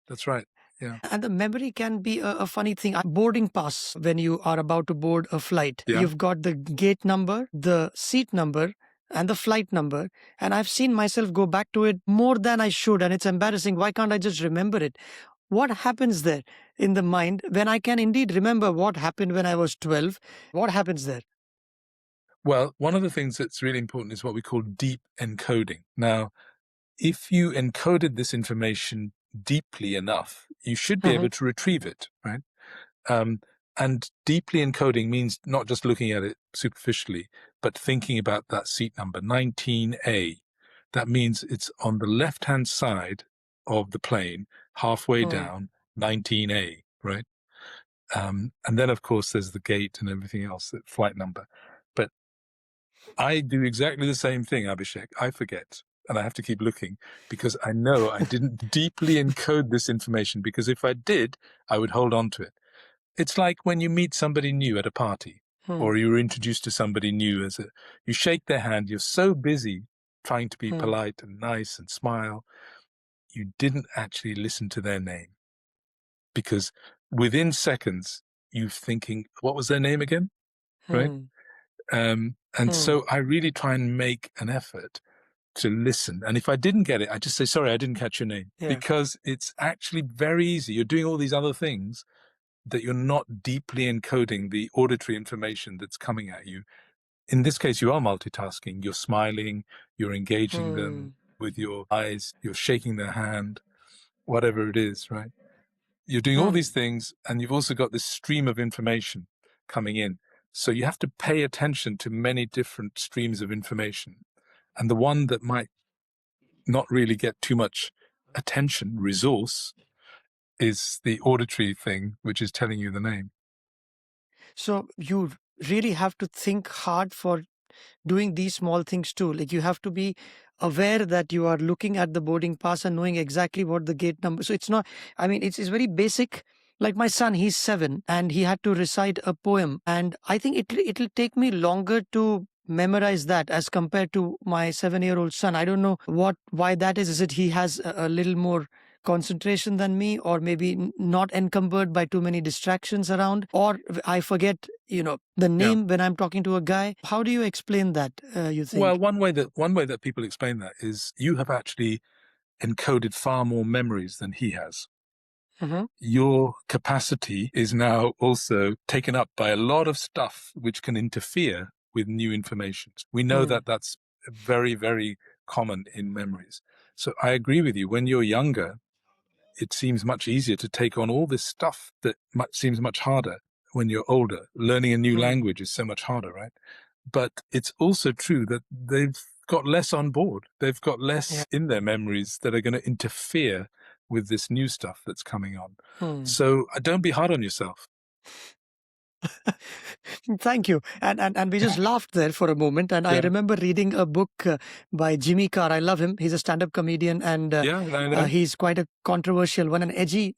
That's right. Yeah. And the memory can be a funny thing. Boarding pass, when you are about to board a flight, Yeah. you've got the gate number, the seat number, and the flight number. And I've seen myself go back to it more than I should. And it's embarrassing. Why can't I just remember it? What happens there in the mind when I can indeed remember what happened when I was 12? What happens there? Well, one of the things that's really important is what we call deep encoding. Now, if you encoded this information deeply enough, you should be able to retrieve it, right? And deeply encoding means not just looking at it superficially, but thinking about that seat number, 19A. That means it's on the left-hand side of the plane, halfway down, 19A, right? And then, of course, there's the gate and everything else, the flight number. But I do exactly the same thing, Abhishek. I forget, and I have to keep looking because I know I didn't deeply encode this information, because if I did, I would hold on to it. It's like when you meet somebody new at a party, or you're introduced to somebody new, you shake their hand, you're so busy trying to be polite and nice and smile, you didn't actually listen to their name. Because within seconds, you're thinking, what was their name again? Right? And so I really try and make an effort to listen. And if I didn't get it, I just say, sorry, I didn't catch your name. Yeah. Because it's actually very easy. You're doing all these other things that you're not deeply encoding the auditory information that's coming at you. In this case, you are multitasking. You're smiling, you're engaging them with your eyes, you're shaking their hand, whatever it is, right? You're doing all these things, and you've also got this stream of information coming in. So you have to pay attention to many different streams of information. And the one that might not really get too much attention, resource, is the auditory thing, which is telling you the name. So you really have to think hard for doing these small things too. Like you have to be aware that you are looking at the boarding pass and knowing exactly what the gate number. So it's not, it's very basic, Like my son, he's 7 and he had to recite a poem. And I think it'll take me longer to memorize that as compared to my 7-year-old son. I don't know why that is. Is it he has a little more concentration than me, or maybe not encumbered by too many distractions around, or I forget, the Yeah. name when I'm talking to a guy. How do you explain that, you Well, think? one way that people explain that is you have actually encoded far more memories than he has. Hmm. Your capacity is now also taken up by a lot of stuff which can interfere with new information. We know Hmm. that that's very, very common in memories. So I agree with you. When you're younger, it seems much easier to take on all this stuff that seems much harder when you're older. Learning a new Hmm. language is so much harder, right? But it's also true that they've got less on board. They've got Yeah. less in their memories that are going to interfere with this new stuff that's coming on. Hmm. So don't be hard on yourself. Thank you. And we just laughed there for a moment. And I Yeah. remember reading a book by Jimmy Carr. I love him. He's a stand-up comedian, and Yeah, I know. he's quite a controversial one, an edgy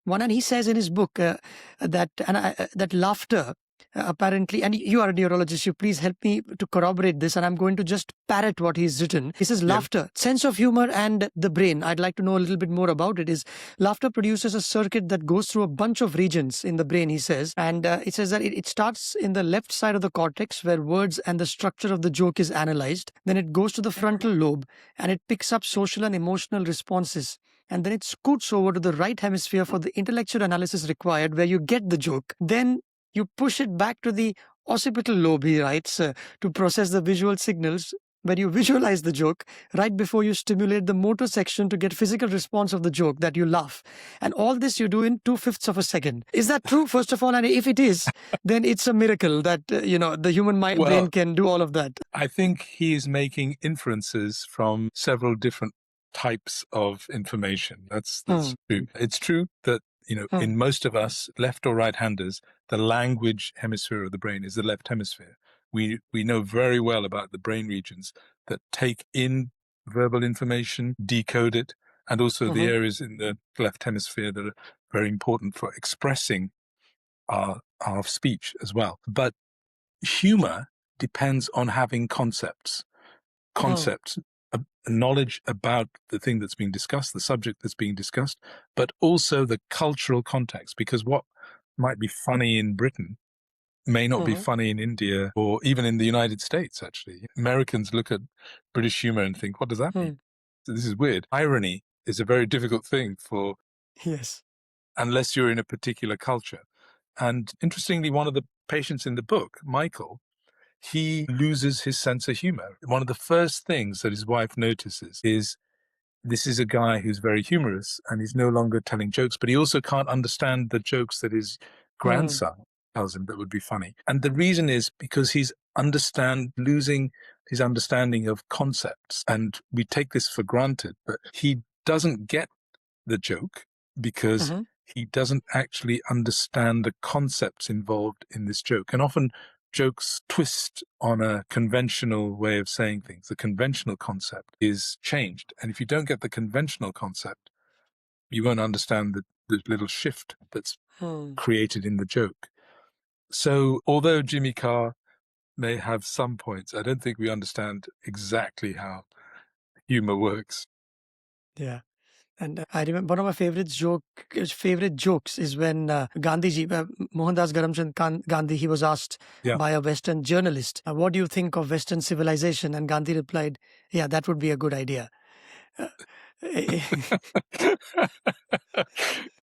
one. And he says in his book that laughter. Apparently, and you are a neurologist, you please help me to corroborate this. And I'm going to just parrot what he's written. He says, Yeah. laughter, sense of humor, and the brain. I'd like to know a little bit more about it. Is laughter produces a circuit that goes through a bunch of regions in the brain, he says. And it says that it starts in the left side of the cortex where words and the structure of the joke is analyzed. Then it goes to the frontal lobe and it picks up social and emotional responses. And then it scoots over to the right hemisphere for the intellectual analysis required, where you get the joke. Then you push it back to the occipital lobe, he writes, to process the visual signals, where you visualize the joke right before you stimulate the motor section to get physical response of the joke that you laugh. And all this you do in 2/5 of a second. Is that true, first of all? And if it is, then it's a miracle that, the human brain Well, can do all of that. I think he is making inferences from several different types of information. That's Hmm. true. It's true that Hmm. in most of us, left or right-handers, the language hemisphere of the brain is the left hemisphere. We know very well about the brain regions that take in verbal information, decode it, and also the Hmm. areas in the left hemisphere that are very important for expressing our speech as well. But humor depends on having Hmm. concepts, knowledge about the thing that's being discussed, the subject that's being discussed, but also the cultural context. Because what might be funny in Britain may not be Hmm. funny in India or even in the United States, actually. Americans look at British humor and think, what does that mean? Hmm. So this is weird. Irony is a very difficult thing Yes. unless you're in a particular culture. And interestingly, one of the patients in the book, Michael, he loses his sense of humor. One of the first things that his wife notices is this is a guy who's very humorous and he's no longer telling jokes, but he also can't understand the jokes that his Hmm. grandson tells him that would be funny. And the reason is because he's losing his understanding of concepts. And we take this for granted, but he doesn't get the joke because Hmm. he doesn't actually understand the concepts involved in this joke. And often jokes twist on a conventional way of saying things. The conventional concept is changed. And if you don't get the conventional concept, you won't understand the little shift that's Hmm. created in the joke. So although Jimmy Carr may have some points, I don't think we understand exactly how humor works. Yeah. And I remember one of my favorite jokes is when Gandhiji, Mohandas Karamchand Gandhi, he was asked Yeah. by a Western journalist, "What do you think of Western civilization?" And Gandhi replied, "Yeah, that would be a good idea." Uh,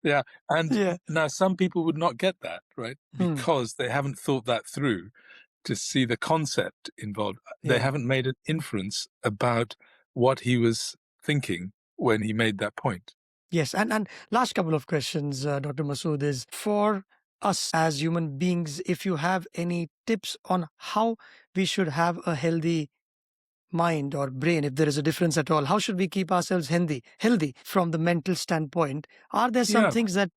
Yeah. And yeah. now some people would not get that, right? Hmm. Because they haven't thought that through to see the concept involved. They Yeah. haven't made an inference about what he was thinking when he made that point. Yes. And last couple of questions, Dr. Masood, is for us as human beings, if you have any tips on how we should have a healthy mind or brain, if there is a difference at all, how should we keep ourselves healthy from the mental standpoint? Are there some Yeah, things that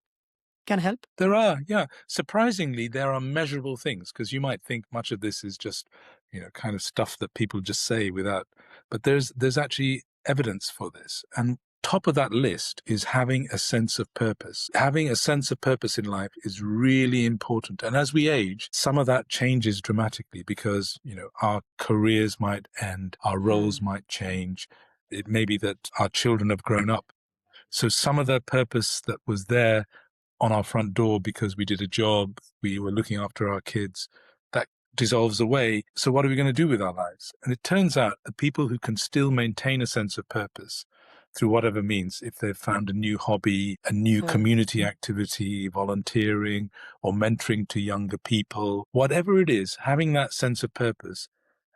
can help? there are. Yeah. Surprisingly, there are measurable things because you might think much of this is just, kind of stuff that people just say without, but there's actually evidence for this. And top of that list is having a sense of purpose. Having a sense of purpose in life is really important. And as we age, some of that changes dramatically because, our careers might end, our roles might change. It may be that our children have grown up. So some of the purpose that was there on our front door because we did a job, we were looking after our kids, that dissolves away. So what are we going to do with our lives? And it turns out that people who can still maintain a sense of purpose through whatever means, if they've found a new hobby, a new community activity, volunteering or mentoring to younger people, whatever it is, having that sense of purpose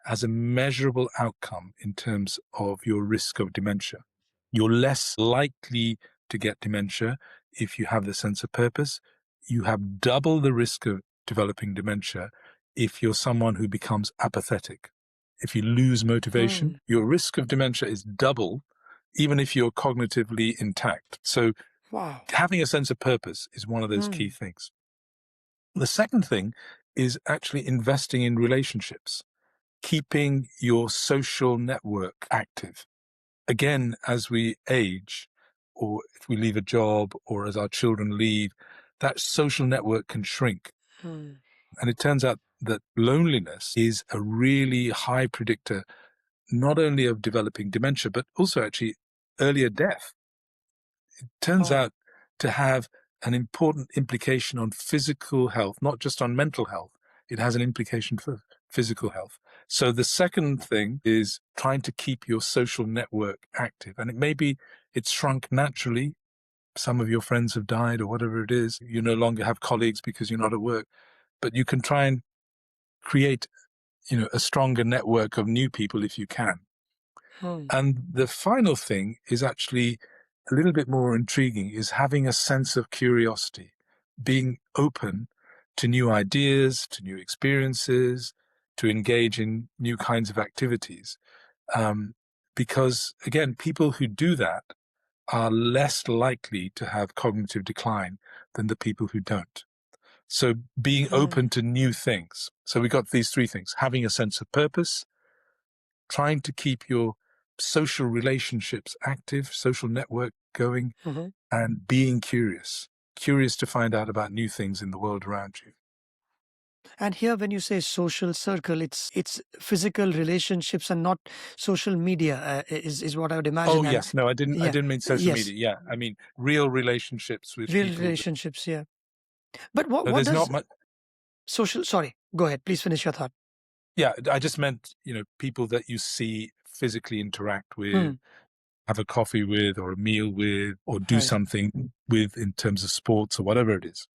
has a measurable outcome in terms of your risk of dementia. You're less likely to get dementia if you have the sense of purpose. You have double the risk of developing dementia if you're someone who becomes apathetic. If you lose motivation, your risk of dementia is double, even if you're cognitively intact. So having a sense of purpose is one of those key things. The second thing is actually investing in relationships, keeping your social network active. Again, as we age, or if we leave a job, or as our children leave, that social network can shrink. And it turns out that loneliness is a really high predictor, not only of developing dementia, but also actually earlier death. It turns out to have an important implication on physical health, not just on mental health. It has an implication for physical health. So the second thing is trying to keep your social network active. And it may be it's shrunk naturally. Some of your friends have died or whatever it is. You no longer have colleagues because you're not at work. But you can try and create, a stronger network of new people if you can. And the final thing is actually a little bit more intriguing, is having a sense of curiosity, being open to new ideas, to new experiences, to engage in new kinds of activities. Because, again, people who do that are less likely to have cognitive decline than the people who don't. So being open to new things. So we got these three things: having a sense of purpose, trying to keep your social relationships active, social network going, and being curious to find out about new things in the world around you. And here, when you say social circle, it's physical relationships and not social media. Is what I would imagine. Oh, yes. No, I didn't mean social yes, media. Yeah. I mean, real relationships with real people. relationships. Yeah, but what So what there's does not much. social? Sorry, go ahead. Please finish your thought. Yeah. I just meant, people that you see physically interact with, have a coffee with or a meal with, or do Right. something with in terms of sports or whatever it is.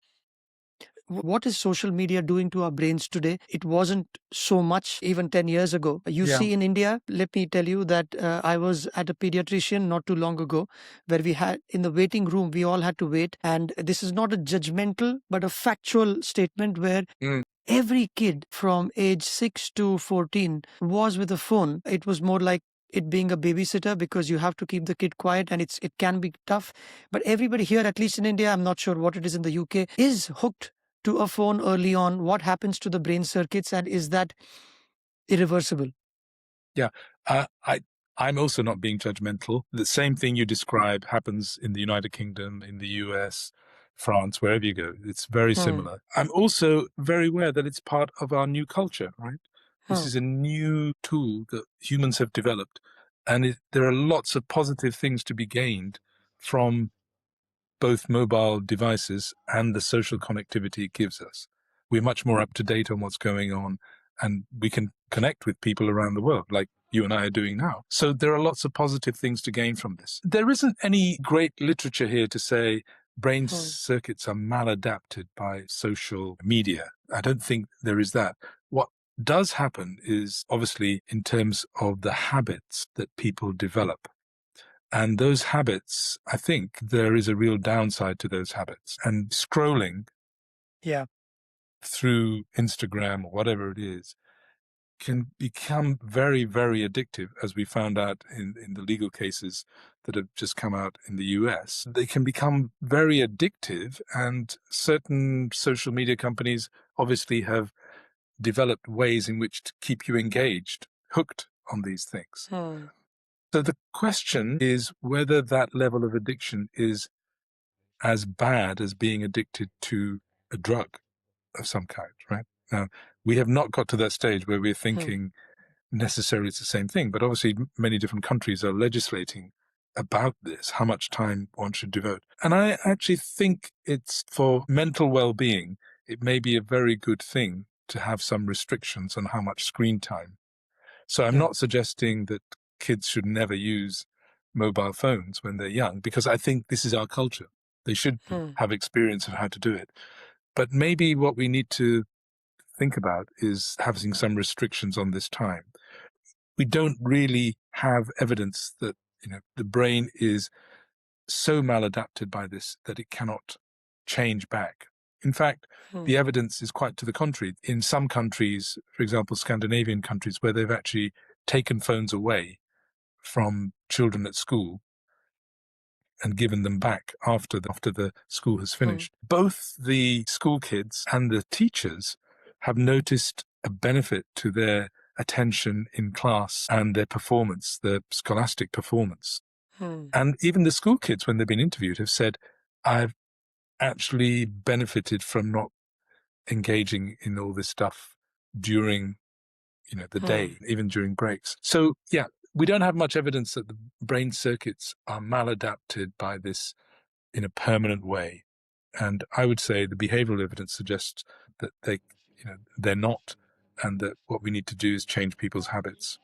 What is social media doing to our brains today? It wasn't so much even 10 years ago. You Yeah. see, in India, let me tell you that I was at a pediatrician not too long ago, where we had in the waiting room, we all had to wait. And this is not a judgmental, but a factual statement where every kid from age 6 to 14 was with a phone. It was more like it being a babysitter because you have to keep the kid quiet and it can be tough. But everybody here, at least in India, I'm not sure what it is in the UK, is hooked to a phone early on. What happens to the brain circuits, and is that irreversible? Yeah. I'm also not being judgmental. The same thing you describe happens in the United Kingdom, in the US, France, wherever you go. It's very similar. I'm also very aware that it's part of our new culture, right? This is a new tool that humans have developed, and there are lots of positive things to be gained from both mobile devices and the social connectivity it gives us. We're much more up to date on what's going on, and we can connect with people around the world like you and I are doing now. So there are lots of positive things to gain from this. There isn't any great literature here to say brain circuits are maladapted by social media. I don't think there is that. What does happen is obviously in terms of the habits that people develop. And those habits, I think there is a real downside to those habits. And scrolling through Instagram or whatever it is can become very, very addictive, as we found out in the legal cases that have just come out in the US. They can become very addictive, and certain social media companies obviously have developed ways in which to keep you engaged, hooked on these things. So the question is whether that level of addiction is as bad as being addicted to a drug of some kind, right? Now, we have not got to that stage where we're Hmm. thinking necessarily it's the same thing, but obviously many different countries are legislating about this, how much time one should devote. And I actually think it's for mental well-being, it may be a very good thing to have some restrictions on how much screen time. So I'm Yeah. not suggesting that kids should never use mobile phones when they're young, because I think this is our culture. They should Hmm. have experience of how to do it. But maybe what we need to think about is having some restrictions on this time. We don't really have evidence that the brain is so maladapted by this that it cannot change back. In fact, Hmm. the evidence is quite to the contrary. In some countries, for example, Scandinavian countries, where they've actually taken phones away from children at school and given them back after the school has Hmm. finished. Both the school kids and the teachers have noticed a benefit to their attention in class and their performance, their scholastic performance. Hmm. And even the school kids, when they've been interviewed, have said, I've actually benefited from not engaging in all this stuff during the Hmm. day, even during breaks. So, yeah, we don't have much evidence that the brain circuits are maladapted by this in a permanent way. And I would say the behavioral evidence suggests that they're not, and that what we need to do is change people's habits.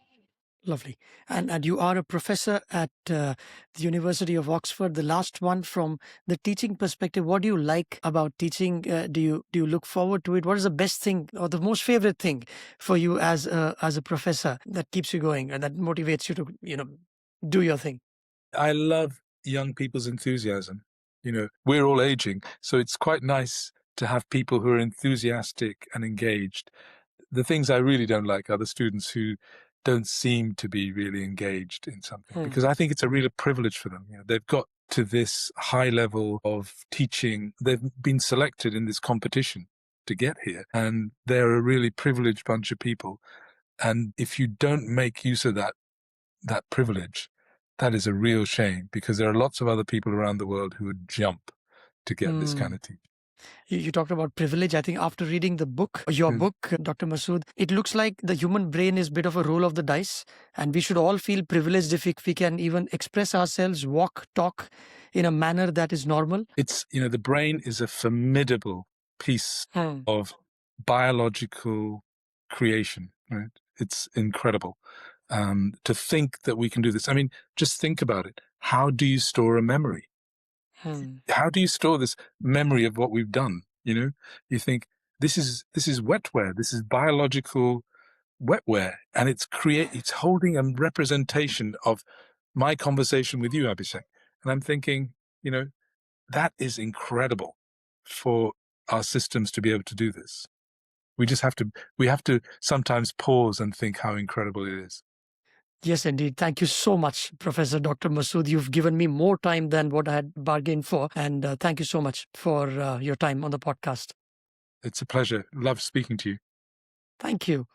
Lovely. And you are a professor at the University of Oxford, the last one. From the teaching perspective, what do you like about teaching? Do you look forward to it? What is the best thing or the most favorite thing for you as a professor that keeps you going and that motivates you to do your thing? I love young people's enthusiasm. We're all aging, so it's quite nice to have people who are enthusiastic and engaged. The things I really don't like are the students who don't seem to be really engaged in something, Hmm. because I think it's a real privilege for them. They've got to this high level of teaching. They've been selected in this competition to get here, and they're a really privileged bunch of people. And if you don't make use of that privilege, that is a real shame, because there are lots of other people around the world who would jump to get this kind Hmm. of teaching. You talked about privilege. I think after reading your book, Dr. Masood, it looks like the human brain is a bit of a roll of the dice, and we should all feel privileged if we can even express ourselves, walk, talk in a manner that is normal. It's, the brain is a formidable piece Hmm. of biological creation, right? It's incredible. To think that we can do this. I mean, just think about it. How do you store a memory? Hmm. How do you store this memory of what we've done? You think this is wetware. This is biological wetware, and it's holding a representation of my conversation with you, Abhishek. And I'm thinking, that is incredible for our systems to be able to do this. We have to sometimes pause and think how incredible it is. Yes, indeed. Thank you so much, Professor Dr. Masood. You've given me more time than what I had bargained for. And thank you so much for your time on the podcast. It's a pleasure. Love speaking to you. Thank you.